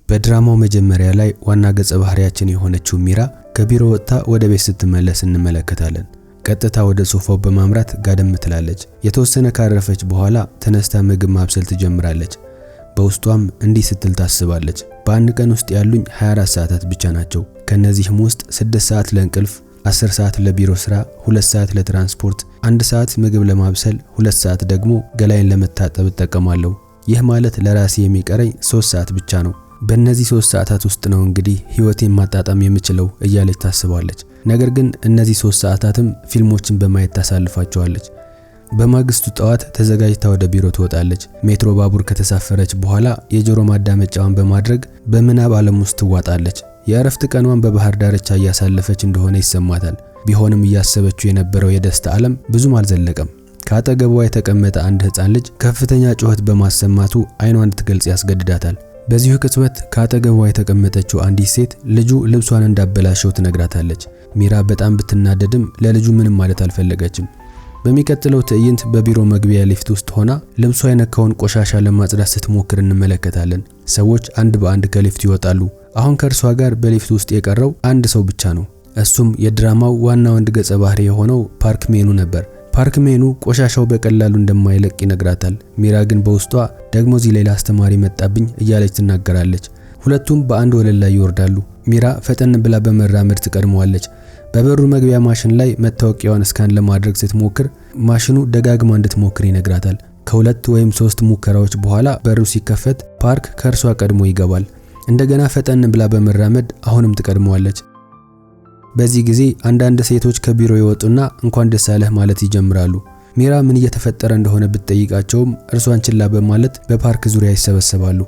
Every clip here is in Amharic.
በድራማው መጀመሪያ ላይ ዋና ገጸ ባህሪያችን የሆነችው ሚራ ከቢሮ ወጥታ ወደ ቤት ስትመለስ እንመለከታለን። ቀጥታ ወደ ሶፋው በማምራት ጋደም ትላለች። የተወሰነ ካረፈች በኋላ ተነስታ ምግብ ማብሰል ትጀምራለች። በውስጧም እንዲህ ስትል ታስባለች። በአንድ ቀን ውስጥ ያሉኝ 24 ሰዓታት ብቻ ናቸው። ከነዚህም ውስጥ 6 ሰዓት ለእንቅልፍ፣ 10 ሰዓት ለቢሮ ስራ፣ 2 ሰዓት ለትራንስፖርት፣ 1 ሰዓት ምግብ ለማብሰል፣ 2 ሰዓት ደግሞ ገላይን ለመታጠብ እጠቀማለሁ። ይህ ማለት ለራሴ የሚቀረኝ 3 ሰዓት ብቻ ነው። በእነዚህ 3 ሰዓታት ውስጥ ነው እንግዲህ ህይወቴን ማጣጣም የምችለው እያለች ታስባለች። ነገር ግን እነዚህ 3 ሰዓታትም ፊልሞችን በማየት ታሳልፋቸዋለች። በማግስቱ ጠዋት ተዘጋጅታ ወደ ቢሮ ትወጣለች። ሜትሮ ባቡር ከተሳፈረች በኋላ የጆሮ ማዳመጫዋን በማድረግ በምናብ ዓለም ውስጥ ትዋጣለች። የእረፍት ቀኗን በባህር ዳርቻ እያሳለፈች እንደሆነ ይሰማታል። ቢሆንም እያሰበችው የነበረው የደስታ ዓለም ብዙም አልዘለቀም። ከአጠገቧ የተቀመጠ አንድ ህፃን ልጅ ከፍተኛ ጩኸት በማሰማቱ አይኗን እንድትገልጽ ያስገድዳታል። በዚሁ ቅጽበት ከአጠገቧ የተቀመጠችው አንዲት ሴት ልጁ ልብሷን እንዳበላሸው ትነግራታለች። ሚራ በጣም ብትናደድም ለልጁ ምንም ማለት አልፈለገችም። በሚቀጥለው ትዕይንት በቢሮ መግቢያ ሊፍት ውስጥ ሆና ልብሷ የነካውን ቆሻሻ ለማጽዳት ስትሞክር እንመለከታለን። ሰዎች አንድ በአንድ ከሊፍት ይወጣሉ። አሁን ከእርሷ ጋር በሊፍት ውስጥ የቀረው አንድ ሰው ብቻ ነው። እሱም የድራማው ዋና ወንድ ገጸ ባህሪ የሆነው ፓርክ ሜኑ ነበር። ፓርክ ሜኑ ቆሻሻው በቀላሉ እንደማይለቅ ይነግራታል። ሚራ ግን በውስጧ ደግሞ እዚህ ሌላ አስተማሪ መጣብኝ እያለች ትናገራለች። ሁለቱም በአንድ ወለል ላይ ይወርዳሉ። ሚራ ፈጠን ብላ በመራመድ ትቀድመዋለች። በበሩ መግቢያ ማሽን ላይ መታወቂያዋን ስካን ለማድረግ ስትሞክር ማሽኑ ደጋግማ እንድትሞክር ይነግራታል። ከ2 ወይም 3 ሙከራዎች በኋላ በሩ ሲከፈት ፓርክ ከእርሷ ቀድሞ ይገባል። እንደገና ፈጠን ብላ በመራመድ አሁንም ትቀድመዋለች። በዚህ ጊዜ አንዳንድ ሴቶች ከቢሮ ይወጡና እንኳን ደስ አለህ ማለት ይጀምራሉ። ሚራ ምን እየተፈጠረ እንደሆነ ብትጠይቃቸውም እርሷን ችላ በማለት በፓርክ ዙሪያ ይሰበሰባሉ።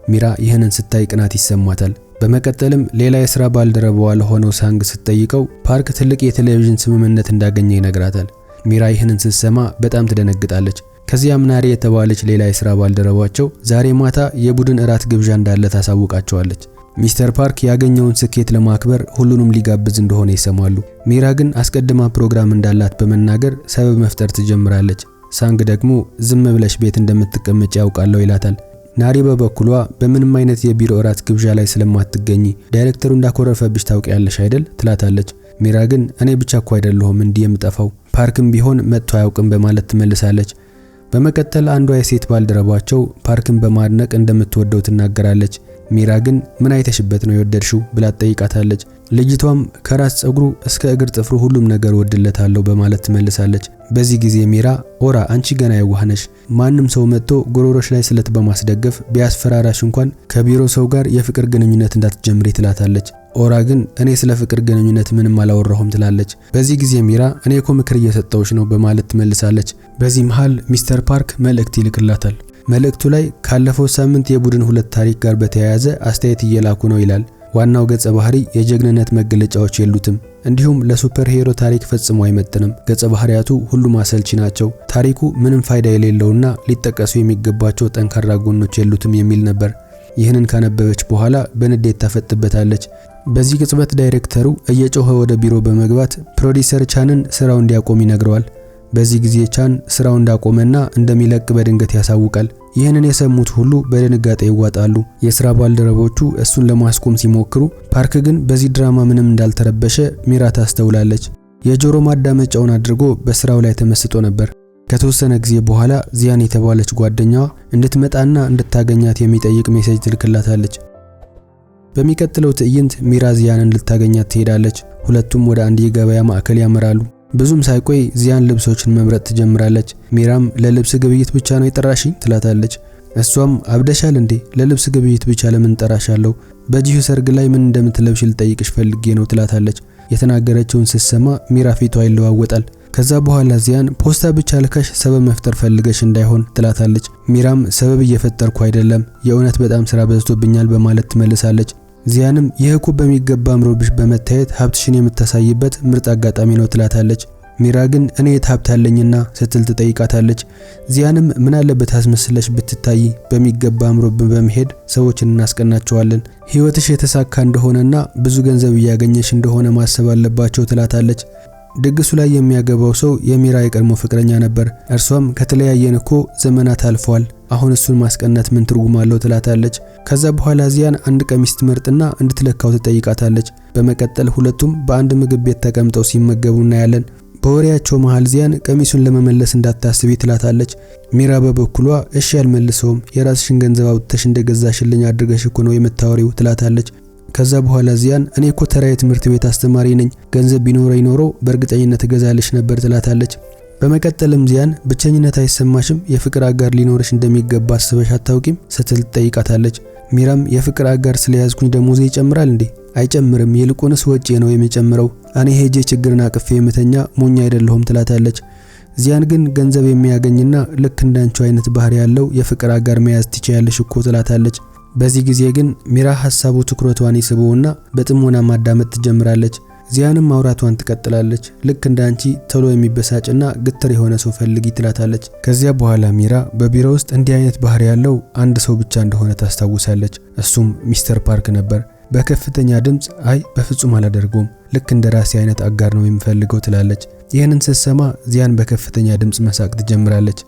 ሚራ ይህንን ስታይ ቅናት ይሰማታል። በመቀጠልም ሌላ የሥራ ባልደረባዋ ለሆነው ሳንግ ስትጠይቀው ፓርክ ትልቅ የቴሌቪዥን ስምምነት እንዳገኘ ይነግራታል። ሚራ ይህንን ስትሰማ በጣም ትደነግጣለች። ከዚያም ናሪ የተባለች ሌላ የሥራ ባልደረባቸው ዛሬ ማታ የቡድን እራት ግብዣ እንዳለ ታሳውቃቸዋለች። ሚስተር ፓርክ ያገኘውን ስኬት ለማክበር ሁሉንም ሊጋብዝ እንደሆነ ይሰማሉ። ሚራ ግን አስቀድማ ፕሮግራም እንዳላት በመናገር ሰበብ መፍጠር ትጀምራለች። ሳንግ ደግሞ ዝም ብለሽ ቤት እንደምትቀመጭ ያውቃለሁ ይላታል። ናሪ በበኩሏ በምንም አይነት የቢሮ እራት ግብዣ ላይ ስለማትገኝ ዳይሬክተሩ እንዳኮረፈብሽ ታውቂያለሽ አይደል ትላታለች። ሚራ ግን እኔ ብቻ እኮ አይደለሁም እንዲህ የምጠፋው ፓርክም ቢሆን መጥቶ አያውቅም በማለት ትመልሳለች። በመቀጠል አንዷ የሴት ባልደረባቸው ፓርክን በማድነቅ እንደምትወደው ትናገራለች። ሚራ ግን ምን አይተሽበት ነው የወደድሽው ብላ ጠይቃታለች። ልጅቷም ከራስ ጸጉሩ እስከ እግር ጥፍሩ ሁሉም ነገር ወድለታለሁ በማለት ትመልሳለች። በዚህ ጊዜ ሚራ ኦራ አንቺ ገና የዋህ ነሽ፣ ማንም ሰው መጥቶ ጎሮሮሽ ላይ ስለት በማስደገፍ ቢያስፈራራሽ እንኳን ከቢሮ ሰው ጋር የፍቅር ግንኙነት እንዳትጀምሪ ትላታለች። ኦራ ግን እኔ ስለ ፍቅር ግንኙነት ምንም አላወራሁም ትላለች። በዚህ ጊዜ ሚራ እኔ እኮ ምክር እየሰጠሁሽ ነው በማለት ትመልሳለች። በዚህ መሃል ሚስተር ፓርክ መልእክት ይልክላታል። መልእክቱ ላይ ካለፈው ሳምንት የቡድን 2 ታሪክ ጋር በተያያዘ አስተያየት እየላኩ ነው ይላል። ዋናው ገጸ ባህሪ የጀግንነት መገለጫዎች የሉትም፣ እንዲሁም ለሱፐር ሄሮ ታሪክ ፈጽሞ አይመጥንም። ገጸ ባህሪያቱ ሁሉም አሰልቺ ናቸው። ታሪኩ ምንም ፋይዳ የሌለውና ሊጠቀሱ የሚገባቸው ጠንካራ ጎኖች የሉትም የሚል ነበር። ይህንን ካነበበች በኋላ በንዴት ታፈጥበታለች። በዚህ ቅጽበት ዳይሬክተሩ እየጮኸ ወደ ቢሮ በመግባት ፕሮዲሰር ቻንን ስራው እንዲያቆም ይነግረዋል። በዚህ ጊዜ ቻን ስራው እንዳቆመና እንደሚለቅ በድንገት ያሳውቃል። ይህንን የሰሙት ሁሉ በድንጋጤ ይዋጣሉ። የሥራ ባልደረቦቹ እሱን ለማስቆም ሲሞክሩ ፓርክ ግን በዚህ ድራማ ምንም እንዳልተረበሸ ሚራ ታስተውላለች። የጆሮ ማዳመጫውን አድርጎ በስራው ላይ ተመስጦ ነበር። ከተወሰነ ጊዜ በኋላ ዚያን የተባለች ጓደኛዋ እንድትመጣና እንድታገኛት የሚጠይቅ ሜሴጅ ትልክላታለች። በሚቀጥለው ትዕይንት ሚራ ዚያንን ልታገኛት ትሄዳለች። ሁለቱም ወደ አንድ የገበያ ማዕከል ያመራሉ። ብዙም ሳይቆይ ዚያን ልብሶችን መምረጥ ትጀምራለች። ሚራም ለልብስ ግብይት ብቻ ነው የጠራሽኝ ትላታለች። እሷም አብደሻል እንዴ ለልብስ ግብይት ብቻ ለምን ጠራሻለሁ? በጂሁ ሰርግ ላይ ምን እንደምትለብሽ ልጠይቅሽ ፈልጌ ነው ትላታለች። የተናገረችውን ስትሰማ ሚራ ፊቷ ይለዋወጣል። ከዛ በኋላ ዚያን ፖስታ ብቻ ልከሽ ሰበብ መፍጠር ፈልገሽ እንዳይሆን ትላታለች። ሚራም ሰበብ እየፈጠርኩ አይደለም፣ የእውነት በጣም ስራ በዝቶብኛል በማለት ትመልሳለች። ዚያንም ይህ እኮ በሚገባ አምሮብሽ በመታየት ሀብትሽን የምታሳይበት ምርጥ አጋጣሚ ነው ትላታለች። ሚራ ግን እኔ የታብታለኝና ስትል ትጠይቃታለች። ዚያንም ምን አለበት አስመስለሽ ብትታይ በሚገባ አምሮብን በመሄድ ሰዎችን እናስቀናቸዋለን። ህይወትሽ የተሳካ እንደሆነና ብዙ ገንዘብ እያገኘሽ እንደሆነ ማሰብ አለባቸው ትላታለች። ድግሱ ላይ የሚያገባው ሰው የሚራ የቀድሞ ፍቅረኛ ነበር። እርሷም ከተለያየን እኮ ዘመናት አልፈዋል፣ አሁን እሱን ማስቀናት ምን ትርጉም አለው ትላታለች። ከዛ በኋላ ዚያን አንድ ቀሚስ ትመርጥና እንድትለካው ትጠይቃታለች። በመቀጠል ሁለቱም በአንድ ምግብ ቤት ተቀምጠው ሲመገቡ እናያለን። በወሬያቸው መሃል ዚያን ቀሚሱን ለመመለስ እንዳታስቢ ትላታለች። ሚራ በበኩሏ እሺ ያልመልሰውም፣ የራስሽን ገንዘብ አውጥተሽ እንደገዛሽልኝ አድርገሽ እኮ ነው የምታወሪው ትላታለች። ከዛ በኋላ ዚያን እኔ እኮ ተራ የትምህርት ቤት አስተማሪ ነኝ፣ ገንዘብ ቢኖረኝ ኖሮ በእርግጠኝነት እገዛልሽ ነበር ትላታለች። በመቀጠልም ዚያን ብቸኝነት አይሰማሽም? የፍቅር አጋር ሊኖርሽ እንደሚገባ አስበሽ አታውቂም? ስትል ትጠይቃታለች። ሚራም የፍቅር አጋር ስለያዝኩኝ ደሞዜ ይጨምራል እንዴ? አይጨምርም፣ ይልቁንስ ወጪ ነው የሚጨምረው። እኔ ሄጄ ችግርን አቅፌ የምተኛ ሞኝ አይደለሁም ትላታለች። ዚያን ግን ገንዘብ የሚያገኝና ልክ እንዳንቺ አይነት ባህሪ ያለው የፍቅር አጋር መያዝ ትችያለሽ እኮ ትላታለች። በዚህ ጊዜ ግን ሚራ ሐሳቡ ትኩረቷን ይስበውና በጥሞና ማዳመጥ ትጀምራለች። ዚያንም ማውራቷን ትቀጥላለች። ልክ እንዳንቺ ቶሎ የሚበሳጭና ግትር የሆነ ሰው ፈልጊ ትላታለች። ከዚያ በኋላ ሚራ በቢሮ ውስጥ እንዲህ አይነት ባህሪ ያለው አንድ ሰው ብቻ እንደሆነ ታስታውሳለች። እሱም ሚስተር ፓርክ ነበር። በከፍተኛ ድምጽ አይ በፍጹም አላደርገውም፣ ልክ እንደ ራሴ አይነት አጋር ነው የምፈልገው ትላለች። ይህንን ስትሰማ ዚያን በከፍተኛ ድምጽ መሳቅ ትጀምራለች።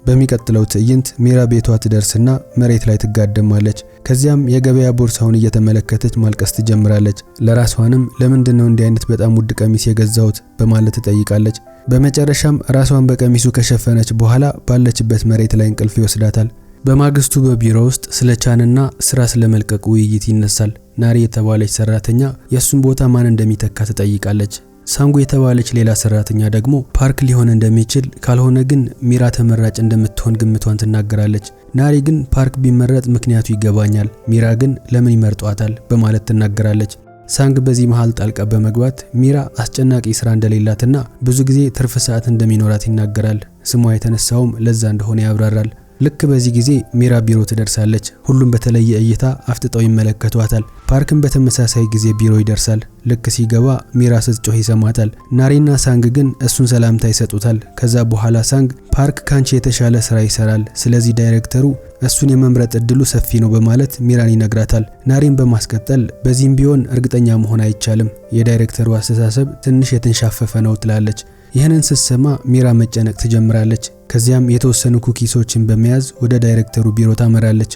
በሚቀጥለው ትዕይንት ሚራ ቤቷ ትደርስና መሬት ላይ ትጋደማለች። ከዚያም የገበያ ቦርሳውን እየተመለከተች ማልቀስ ትጀምራለች። ለራሷንም ለምንድነው እንዲህ አይነት በጣም ውድ ቀሚስ የገዛሁት በማለት ትጠይቃለች። በመጨረሻም ራሷን በቀሚሱ ከሸፈነች በኋላ ባለችበት መሬት ላይ እንቅልፍ ይወስዳታል። በማግስቱ በቢሮ ውስጥ ስለ ቻንና ስራ ስለመልቀቅ ውይይት ይነሳል። ናሪ የተባለች ሰራተኛ የሱን ቦታ ማን እንደሚተካ ትጠይቃለች። ሳንጉ የተባለች ሌላ ሰራተኛ ደግሞ ፓርክ ሊሆን እንደሚችል ካልሆነ ግን ሚራ ተመራጭ እንደምትሆን ግምቷን ትናገራለች። ናሪ ግን ፓርክ ቢመረጥ ምክንያቱ ይገባኛል፣ ሚራ ግን ለምን ይመርጧታል በማለት ትናገራለች። ሳንግ በዚህ መሃል ጣልቃ በመግባት ሚራ አስጨናቂ ስራ እንደሌላትና ብዙ ጊዜ ትርፍ ሰዓት እንደሚኖራት ይናገራል። ስሟ የተነሳውም ለዛ እንደሆነ ያብራራል። ልክ በዚህ ጊዜ ሚራ ቢሮ ትደርሳለች። ሁሉም በተለየ እይታ አፍጥጠው ይመለከቷታል። ፓርክም በተመሳሳይ ጊዜ ቢሮ ይደርሳል። ልክ ሲገባ ሚራ ስትጮህ ይሰማታል። ናሪና ሳንግ ግን እሱን ሰላምታ ይሰጡታል። ከዛ በኋላ ሳንግ ፓርክ ካንቺ የተሻለ ስራ ይሰራል፣ ስለዚህ ዳይሬክተሩ እሱን የመምረጥ እድሉ ሰፊ ነው በማለት ሚራን ይነግራታል። ናሪን በማስቀጠል በዚህም ቢሆን እርግጠኛ መሆን አይቻልም፣ የዳይሬክተሩ አስተሳሰብ ትንሽ የተንሻፈፈ ነው ትላለች። ይህንን ስትሰማ ሚራ መጨነቅ ትጀምራለች። ከዚያም የተወሰኑ ኩኪሶችን በመያዝ ወደ ዳይሬክተሩ ቢሮ ታመራለች።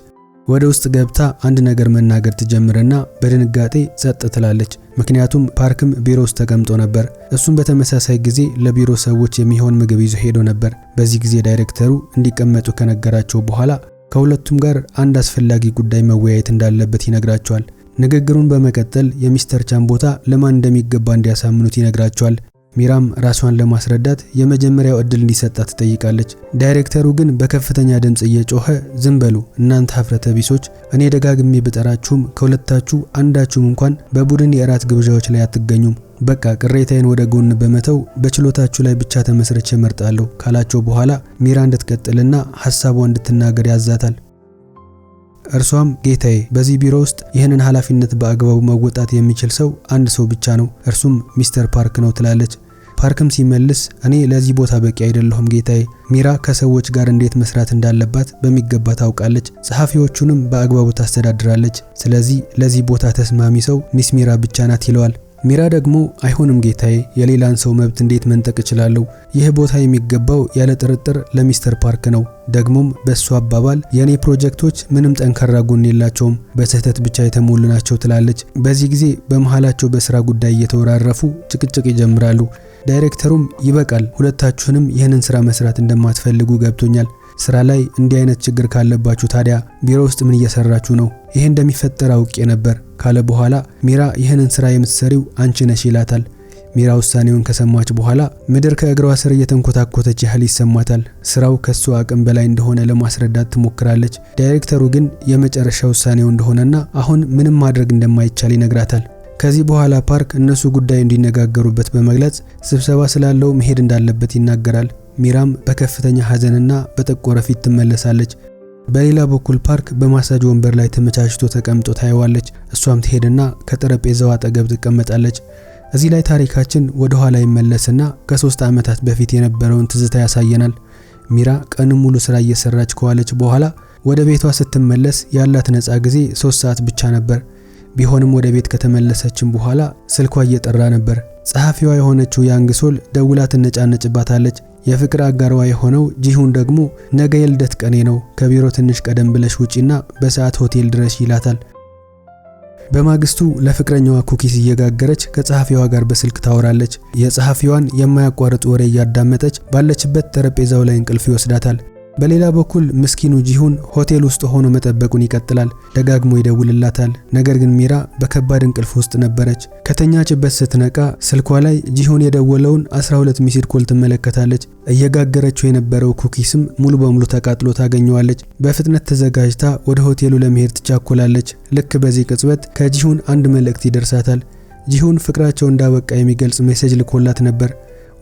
ወደ ውስጥ ገብታ አንድ ነገር መናገር ትጀምርና በድንጋጤ ጸጥ ትላለች። ምክንያቱም ፓርክም ቢሮ ውስጥ ተቀምጦ ነበር። እሱም በተመሳሳይ ጊዜ ለቢሮ ሰዎች የሚሆን ምግብ ይዞ ሄዶ ነበር። በዚህ ጊዜ ዳይሬክተሩ እንዲቀመጡ ከነገራቸው በኋላ ከሁለቱም ጋር አንድ አስፈላጊ ጉዳይ መወያየት እንዳለበት ይነግራቸዋል። ንግግሩን በመቀጠል የሚስተር ቻን ቦታ ለማን እንደሚገባ እንዲያሳምኑት ይነግራቸዋል። ሚራም ራሷን ለማስረዳት የመጀመሪያው እድል እንዲሰጣት ትጠይቃለች። ዳይሬክተሩ ግን በከፍተኛ ድምጽ እየጮኸ ዝም በሉ እናንተ ሀፍረተ ቢሶች፣ እኔ ደጋግሜ ብጠራችሁም ከሁለታችሁ አንዳችሁም እንኳን በቡድን የራት ግብዣዎች ላይ አትገኙም። በቃ ቅሬታዬን ወደ ጎን በመተው በችሎታችሁ ላይ ብቻ ተመስርቼ እመርጣለሁ ካላቸው በኋላ ሚራ እንድትቀጥልና ሐሳቧን እንድትናገር ያዛታል። እርሷም ጌታዬ፣ በዚህ ቢሮ ውስጥ ይህንን ኃላፊነት በአግባቡ መወጣት የሚችል ሰው አንድ ሰው ብቻ ነው፣ እርሱም ሚስተር ፓርክ ነው ትላለች። ፓርክም ሲመልስ እኔ ለዚህ ቦታ በቂ አይደለሁም ጌታዬ። ሚራ ከሰዎች ጋር እንዴት መስራት እንዳለባት በሚገባ ታውቃለች፣ ጸሐፊዎቹንም በአግባቡ ታስተዳድራለች። ስለዚህ ለዚህ ቦታ ተስማሚ ሰው ሚስ ሚራ ብቻ ናት ይለዋል። ሚራ ደግሞ አይሆንም ጌታዬ፣ የሌላን ሰው መብት እንዴት መንጠቅ እችላለሁ? ይህ ቦታ የሚገባው ያለ ጥርጥር ለሚስተር ፓርክ ነው። ደግሞም በሱ አባባል የኔ ፕሮጀክቶች ምንም ጠንካራ ጎን የላቸውም፣ በስህተት ብቻ የተሞሉ ናቸው ትላለች። በዚህ ጊዜ በመሃላቸው በስራ ጉዳይ እየተወራረፉ ጭቅጭቅ ይጀምራሉ። ዳይሬክተሩም ይበቃል፣ ሁለታችሁንም ይህንን ስራ መስራት እንደማትፈልጉ ገብቶኛል። ስራ ላይ እንዲህ አይነት ችግር ካለባችሁ ታዲያ ቢሮ ውስጥ ምን እየሰራችሁ ነው? ይሄ እንደሚፈጠር አውቄ ነበር ካለ በኋላ ሚራ ይህንን ስራ የምትሰሪው አንቺ ነሽ ይላታል። ሚራ ውሳኔውን ከሰማች በኋላ ምድር ከእግሯ ስር እየተንኮታኮተች ያህል ይሰማታል። ስራው ከሱ አቅም በላይ እንደሆነ ለማስረዳት ትሞክራለች። ዳይሬክተሩ ግን የመጨረሻ ውሳኔው እንደሆነና አሁን ምንም ማድረግ እንደማይቻል ይነግራታል። ከዚህ በኋላ ፓርክ እነሱ ጉዳይ እንዲነጋገሩበት በመግለጽ ስብሰባ ስላለው መሄድ እንዳለበት ይናገራል። ሚራም በከፍተኛ ሐዘንና በጠቆረ ፊት ትመለሳለች። በሌላ በኩል ፓርክ በማሳጅ ወንበር ላይ ተመቻችቶ ተቀምጦ ታየዋለች። እሷም ትሄድና ከጠረጴዛው አጠገብ ትቀመጣለች። እዚህ ላይ ታሪካችን ወደ ኋላ ይመለስና ከ3 ዓመታት በፊት የነበረውን ትዝታ ያሳየናል። ሚራ ቀን ሙሉ ስራ እየሰራች ከዋለች በኋላ ወደ ቤቷ ስትመለስ ያላት ነፃ ጊዜ 3 ሰዓት ብቻ ነበር። ቢሆንም ወደ ቤት ከተመለሰችም በኋላ ስልኳ እየጠራ ነበር። ጸሐፊዋ የሆነችው ያንግ ሶል ደውላ ትነጫነጭባታለች። የፍቅር አጋሯ የሆነው ጂሁን ደግሞ ነገ የልደት ቀኔ ነው፣ ከቢሮ ትንሽ ቀደም ብለሽ ውጪና በሰዓት ሆቴል ድረስ ይላታል። በማግስቱ ለፍቅረኛዋ ኩኪስ እየጋገረች ከጸሐፊዋ ጋር በስልክ ታወራለች። የጸሐፊዋን የማያቋርጥ ወሬ እያዳመጠች ባለችበት ጠረጴዛው ላይ እንቅልፍ ይወስዳታል። በሌላ በኩል ምስኪኑ ጂሁን ሆቴል ውስጥ ሆኖ መጠበቁን ይቀጥላል። ደጋግሞ ይደውልላታል። ነገር ግን ሚራ በከባድ እንቅልፍ ውስጥ ነበረች። ከተኛችበት ስትነቃ ስልኳ ላይ ጂሁን የደወለውን 12 ሚስድ ኮል ትመለከታለች። እየጋገረችው የነበረው ኩኪስም ሙሉ በሙሉ ተቃጥሎ ታገኘዋለች። በፍጥነት ተዘጋጅታ ወደ ሆቴሉ ለመሄድ ትቻኮላለች። ልክ በዚህ ቅጽበት ከጂሁን አንድ መልእክት ይደርሳታል። ጂሁን ፍቅራቸው እንዳበቃ የሚገልጽ ሜሴጅ ልኮላት ነበር።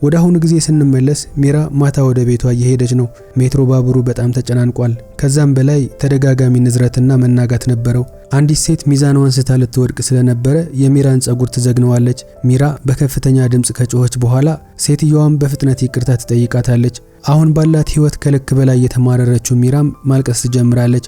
ወደ አሁኑ ጊዜ ስንመለስ ሚራ ማታ ወደ ቤቷ እየሄደች ነው። ሜትሮ ባቡሩ በጣም ተጨናንቋል። ከዛም በላይ ተደጋጋሚ ንዝረትና መናጋት ነበረው። አንዲት ሴት ሚዛኗን ስታ ልትወድቅ ስለነበረ የሚራን ጸጉር ትዘግነዋለች። ሚራ በከፍተኛ ድምጽ ከጮኸች በኋላ ሴትየዋም በፍጥነት ይቅርታ ትጠይቃታለች። አሁን ባላት ህይወት ከልክ በላይ የተማረረችው ሚራም ማልቀስ ትጀምራለች።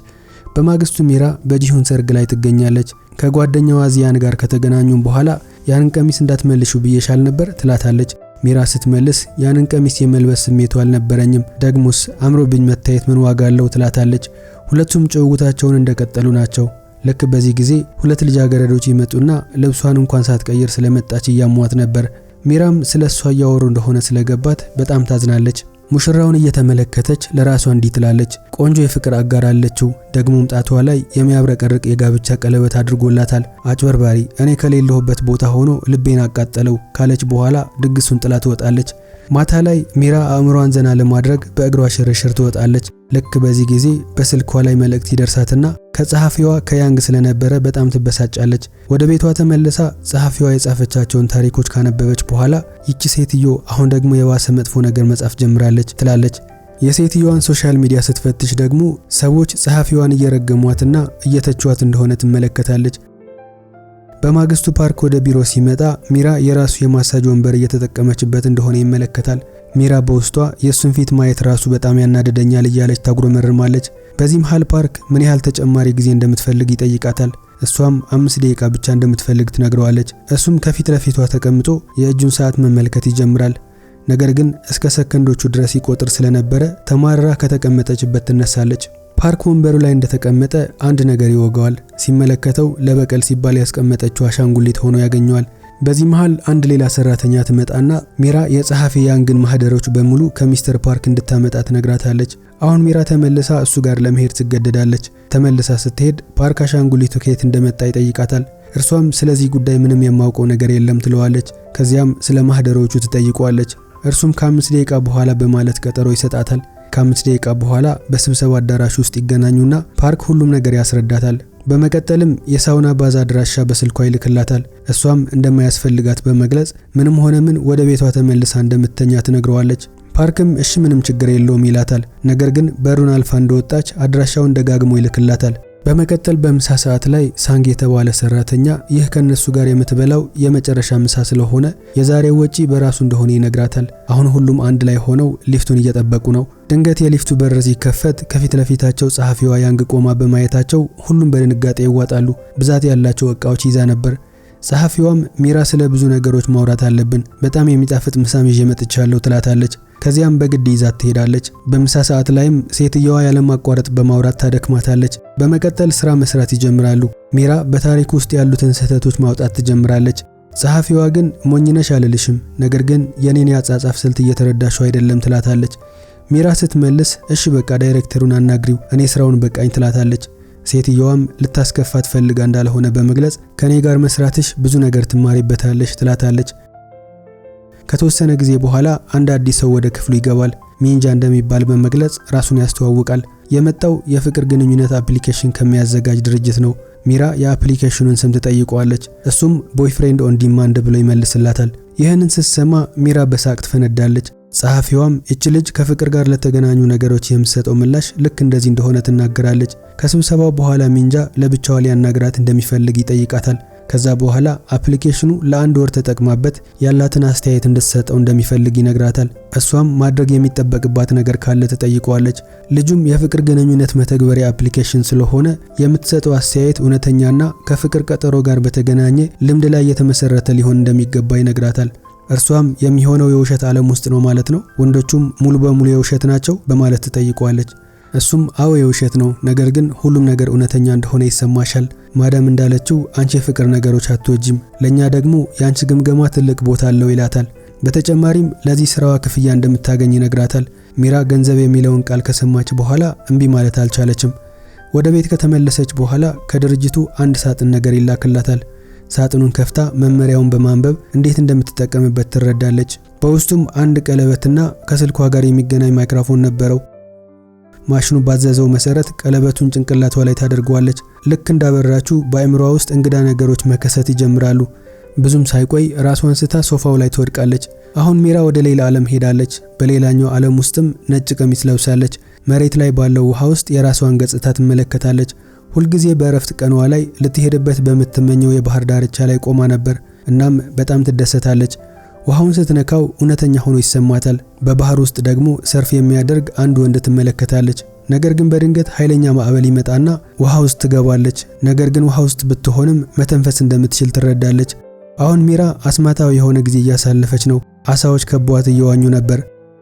በማግስቱ ሚራ በጂሁን ሰርግ ላይ ትገኛለች። ከጓደኛዋ ዚያን ጋር ከተገናኙም በኋላ ያንን ቀሚስ እንዳትመልሹ ብዬሻል ነበር ትላታለች። ሚራ ስትመልስ ያንን ቀሚስ የመልበስ ስሜቱ አልነበረኝም፣ ደግሞስ አምሮብኝ መታየት ምን ዋጋ አለው ትላታለች። ሁለቱም ጭውውታቸውን እንደቀጠሉ ናቸው። ልክ በዚህ ጊዜ 2 ልጃገረዶች ይመጡና ልብሷን እንኳን ሳትቀይር ስለመጣች እያሟት ነበር። ሚራም ስለሷ እያወሩ እንደሆነ ስለገባት በጣም ታዝናለች። ሙሽራውን እየተመለከተች ለራሷ እንዲህ ትላለች፣ ቆንጆ የፍቅር አጋር አለችው፣ ደግሞም ጣቷ ላይ የሚያብረቀርቅ የጋብቻ ቀለበት አድርጎላታል። አጭበርባሪ፣ እኔ ከሌለሁበት ቦታ ሆኖ ልቤን አቃጠለው ካለች በኋላ ድግሱን ጥላ ትወጣለች። ማታ ላይ ሚራ አእምሯን ዘና ለማድረግ በእግሯ ሽርሽር ትወጣለች። ልክ በዚህ ጊዜ በስልኳ ላይ መልእክት ይደርሳትና ከጸሐፊዋ ከያንግ ስለነበረ በጣም ትበሳጫለች። ወደ ቤቷ ተመልሳ ጸሐፊዋ የጻፈቻቸውን ታሪኮች ካነበበች በኋላ ይቺ ሴትዮ አሁን ደግሞ የዋሰ መጥፎ ነገር መጻፍ ጀምራለች ትላለች። የሴትዮዋን ሶሻል ሚዲያ ስትፈትሽ ደግሞ ሰዎች ጸሐፊዋን እየረገሟትና እየተቿት እንደሆነ ትመለከታለች። በማግስቱ ፓርክ ወደ ቢሮ ሲመጣ ሚራ የራሱ የማሳጅ ወንበር እየተጠቀመችበት እንደሆነ ይመለከታል። ሚራ በውስጧ የሱን ፊት ማየት ራሱ በጣም ያናደደኛል እያለች ታጉረመርማለች። በዚህ መሃል ፓርክ ምን ያህል ተጨማሪ ጊዜ እንደምትፈልግ ይጠይቃታል። እሷም 5 ደቂቃ ብቻ እንደምትፈልግ ትነግረዋለች። እሱም ከፊት ለፊቷ ተቀምጦ የእጁን ሰዓት መመልከት ይጀምራል። ነገር ግን እስከ ሰከንዶቹ ድረስ ይቆጥር ስለነበረ ተማረራ ከተቀመጠችበት ትነሳለች። ፓርክ ወንበሩ ላይ እንደተቀመጠ አንድ ነገር ይወጋዋል። ሲመለከተው ለበቀል ሲባል ያስቀመጠችው አሻንጉሊት ሆኖ ያገኘዋል። በዚህ መሃል አንድ ሌላ ሰራተኛ ትመጣና ሚራ የጸሐፊ ያንግን ማህደሮች በሙሉ ከሚስተር ፓርክ እንድታመጣ ትነግራታለች። አሁን ሚራ ተመልሳ እሱ ጋር ለመሄድ ትገደዳለች። ተመልሳ ስትሄድ ፓርክ አሻንጉሊቱ ከየት እንደመጣ ይጠይቃታል። እርሷም ስለዚህ ጉዳይ ምንም የማውቀው ነገር የለም ትለዋለች። ከዚያም ስለ ማህደሮቹ ትጠይቀዋለች። እርሱም ከ5 ደቂቃ በኋላ በማለት ቀጠሮ ይሰጣታል። ከ5 ደቂቃ በኋላ በስብሰባ አዳራሽ ውስጥ ይገናኙና ፓርክ ሁሉም ነገር ያስረዳታል። በመቀጠልም የሳውና ባዝ አድራሻ በስልኳ ይልክላታል። እሷም እንደማያስፈልጋት በመግለጽ ምንም ሆነ ምን ወደ ቤቷ ተመልሳ እንደምትተኛ ትነግረዋለች። ፓርክም እሺ ምንም ችግር የለውም ይላታል። ነገር ግን በሩን አልፋ እንደወጣች አድራሻውን ደጋግሞ ይልክላታል። በመቀጠል በምሳ ሰዓት ላይ ሳንግ የተባለ ሰራተኛ ይህ ከነሱ ጋር የምትበላው የመጨረሻ ምሳ ስለሆነ የዛሬው ወጪ በራሱ እንደሆነ ይነግራታል። አሁን ሁሉም አንድ ላይ ሆነው ሊፍቱን እየጠበቁ ነው። ድንገት የሊፍቱ በር ሲከፈት ከፊት ለፊታቸው ጸሐፊዋ ያንግ ቆማ በማየታቸው ሁሉም በድንጋጤ ይዋጣሉ። ብዛት ያላቸው ዕቃዎች ይዛ ነበር። ጸሐፊዋም ሚራ ስለ ብዙ ነገሮች ማውራት አለብን፣ በጣም የሚጣፍጥ ምሳም ይዤ መጥቻለሁ ትላታለች። ከዚያም በግድ ይዛት ትሄዳለች። በምሳ ሰዓት ላይም ሴትየዋ ያለማቋረጥ በማውራት ታደክማታለች። በመቀጠል ስራ መስራት ይጀምራሉ። ሚራ በታሪክ ውስጥ ያሉትን ስህተቶች ማውጣት ትጀምራለች። ጸሐፊዋ ግን ሞኝነሽ አልልሽም፣ ነገር ግን የኔን ያጻጻፍ ስልት እየተረዳሽው አይደለም ትላታለች። ሚራ ስትመልስ እሺ በቃ ዳይሬክተሩን አናግሪው፣ እኔ ስራውን በቃኝ ትላታለች። ሴትየዋም ልታስከፋት ፈልጋ እንዳልሆነ በመግለጽ ከኔ ጋር መስራትሽ ብዙ ነገር ትማሪበታለሽ ትላታለች። ከተወሰነ ጊዜ በኋላ አንድ አዲስ ሰው ወደ ክፍሉ ይገባል። ሚንጃ እንደሚባል በመግለጽ ራሱን ያስተዋውቃል። የመጣው የፍቅር ግንኙነት አፕሊኬሽን ከሚያዘጋጅ ድርጅት ነው። ሚራ የአፕሊኬሽኑን ስም ትጠይቀዋለች። እሱም ቦይፍሬንድ ኦን ዲማንድ ብሎ ይመልስላታል። ይህንን ስትሰማ ሚራ በሳቅ ትፈነዳለች። ጸሐፊዋም እቺ ልጅ ከፍቅር ጋር ለተገናኙ ነገሮች የምትሰጠው ምላሽ ልክ እንደዚህ እንደሆነ ትናገራለች። ከስብሰባው በኋላ ሚንጃ ለብቻዋ ሊያናግራት እንደሚፈልግ ይጠይቃታል። ከዛ በኋላ አፕሊኬሽኑ ለአንድ ወር ተጠቅማበት ያላትን አስተያየት እንድትሰጠው እንደሚፈልግ ይነግራታል። እሷም ማድረግ የሚጠበቅባት ነገር ካለ ተጠይቀዋለች። ልጁም የፍቅር ግንኙነት መተግበሪያ አፕሊኬሽን ስለሆነ የምትሰጠው አስተያየት እውነተኛና ከፍቅር ቀጠሮ ጋር በተገናኘ ልምድ ላይ የተመሰረተ ሊሆን እንደሚገባ ይነግራታል። እርሷም የሚሆነው የውሸት ዓለም ውስጥ ነው ማለት ነው፣ ወንዶቹም ሙሉ በሙሉ የውሸት ናቸው በማለት ትጠይቀዋለች። እሱም አዎ የውሸት ነው፣ ነገር ግን ሁሉም ነገር እውነተኛ እንደሆነ ይሰማሻል። ማዳም እንዳለችው አንቺ የፍቅር ነገሮች አትወጂም፣ ለኛ ደግሞ ያንቺ ግምገማ ትልቅ ቦታ አለው ይላታል። በተጨማሪም ለዚህ ስራዋ ክፍያ እንደምታገኝ ይነግራታል። ሚራ ገንዘብ የሚለውን ቃል ከሰማች በኋላ እምቢ ማለት አልቻለችም። ወደ ቤት ከተመለሰች በኋላ ከድርጅቱ አንድ ሳጥን ነገር ይላክላታል። ሳጥኑን ከፍታ መመሪያውን በማንበብ እንዴት እንደምትጠቀምበት ትረዳለች። በውስጡም አንድ ቀለበትና ከስልኳ ጋር የሚገናኝ ማይክሮፎን ነበረው። ማሽኑ ባዘዘው መሰረት ቀለበቱን ጭንቅላቷ ላይ ታደርገዋለች። ልክ እንዳበራችሁ በአእምሮዋ ውስጥ እንግዳ ነገሮች መከሰት ይጀምራሉ። ብዙም ሳይቆይ ራሷን ስታ ሶፋው ላይ ትወድቃለች። አሁን ሚራ ወደ ሌላ ዓለም ሄዳለች። በሌላኛው ዓለም ውስጥም ነጭ ቀሚስ ለብሳለች። መሬት ላይ ባለው ውሃ ውስጥ የራሷን ገጽታ ትመለከታለች። ሁልጊዜ በእረፍት ቀኗ ላይ ልትሄድበት በምትመኘው የባህር ዳርቻ ላይ ቆማ ነበር። እናም በጣም ትደሰታለች። ውሃውን ስትነካው እውነተኛ ሆኖ ይሰማታል። በባህር ውስጥ ደግሞ ሰርፍ የሚያደርግ አንድ ወንድ ትመለከታለች። ነገር ግን በድንገት ኃይለኛ ማዕበል ይመጣና ውሃ ውስጥ ትገባለች። ነገር ግን ውሃ ውስጥ ብትሆንም መተንፈስ እንደምትችል ትረዳለች። አሁን ሚራ አስማታዊ የሆነ ጊዜ እያሳለፈች ነው። አሳዎች ከበዋት እየዋኙ ነበር።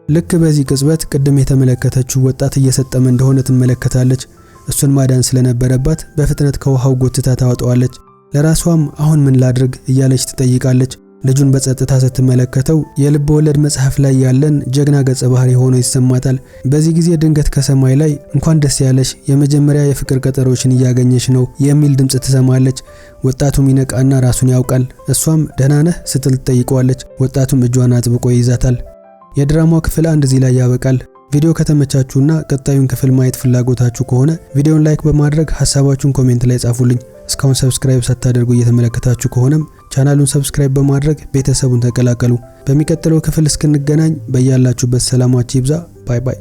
ልክ በዚህ ቅጽበት ቅድም የተመለከተችው ወጣት እየሰጠመ እንደሆነ ትመለከታለች። እሱን ማዳን ስለነበረባት በፍጥነት ከውሃው ጎትታ ታወጣዋለች። ለራሷም አሁን ምን ላድርግ እያለች ትጠይቃለች። ልጁን በጸጥታ ስትመለከተው የልብ ወለድ መጽሐፍ ላይ ያለን ጀግና ገጸ ባህሪ ሆኖ ይሰማታል። በዚህ ጊዜ ድንገት ከሰማይ ላይ እንኳን ደስ ያለሽ የመጀመሪያ የፍቅር ቀጠሮችን እያገኘሽ ነው የሚል ድምጽ ትሰማለች። ወጣቱም ይነቃና ራሱን ያውቃል። እሷም ደህና ነህ ስትል ትጠይቀዋለች። ወጣቱም እጇን አጥብቆ ይይዛታል። የድራማው ክፍል 1 እዚህ ላይ ያበቃል። ቪዲዮ ከተመቻችሁና ቀጣዩን ክፍል ማየት ፍላጎታችሁ ከሆነ ቪዲዮን ላይክ በማድረግ ሐሳባችሁን ኮሜንት ላይ ጻፉልኝ። እስካሁን ሰብስክራይብ ሳታደርጉ እየተመለከታችሁ ከሆነም ቻናሉን ሰብስክራይብ በማድረግ ቤተሰቡን ተቀላቀሉ። በሚቀጥለው ክፍል እስክንገናኝ በያላችሁበት ሰላማችሁ ይብዛ። ባይ ባይ።